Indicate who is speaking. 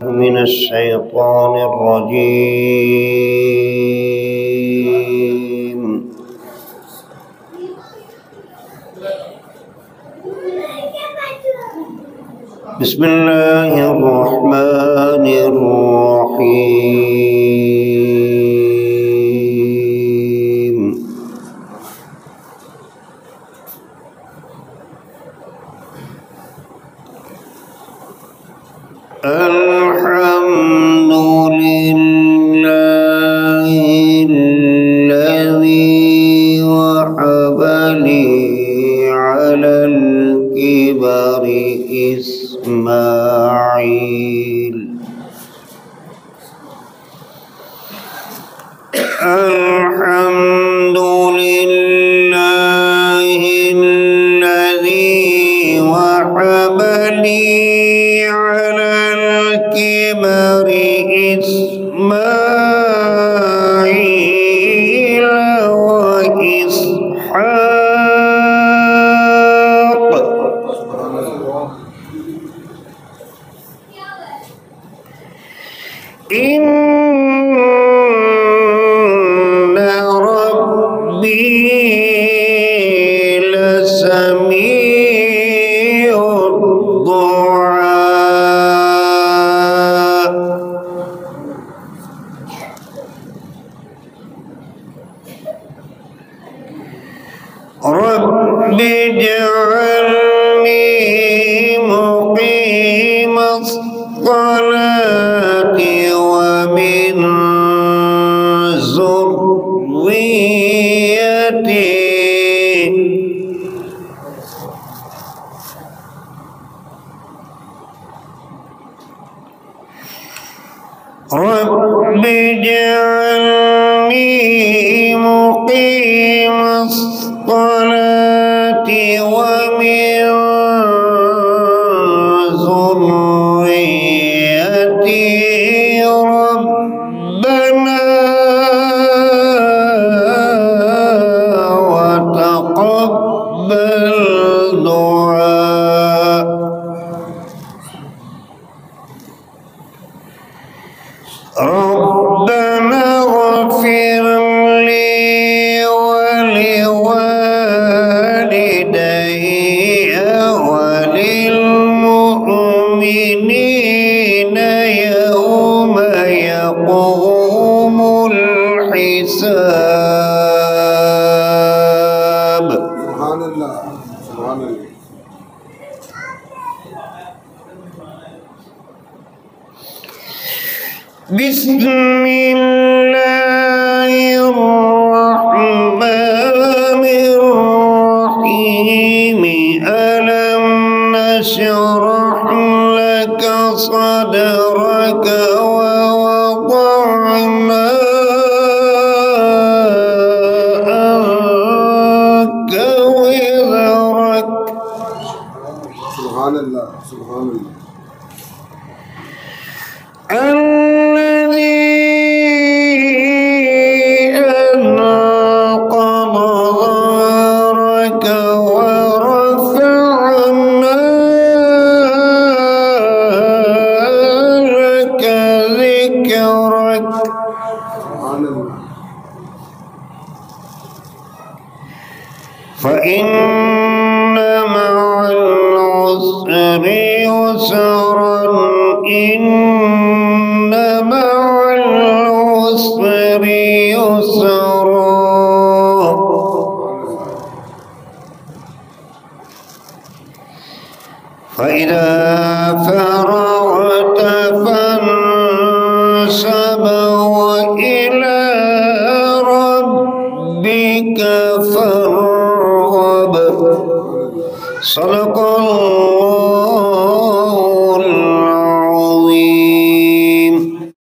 Speaker 1: من الشيطان الرجيم. بسم الله الرحمن الرحيم. الحمد لله الذي وهب لي على الكبر إسماعيل. الحمد لله الذي وهب لي على الكبر إسماعيل وإسحاق. إن ربي لسميع الدعاء. رب اجعلني مقيم الصلاة ومن ذريتي. رب اجعلني مقيم الصلاة ومن ذريتي. ربنا وتقبل دعاء. ربنا اغفر لي ولوالدي وللمؤمنين يوم يقوم الحساب.
Speaker 2: سبحان الله سبحان الله.
Speaker 1: بسم الله الرحمن الرحيم. ألم نشرح لك صدرك ووضعنا عنك وزرك.
Speaker 2: سبحان الله سبحان الله.
Speaker 1: الذي أنقض ظهرك ورفعنا لك ذكرك.
Speaker 2: سبحان الله.
Speaker 1: فإن مع العسر يسرا. إن مع العسر يسرا. فإذا فرغت فانصب وإلى ربك فارغب. صدق الله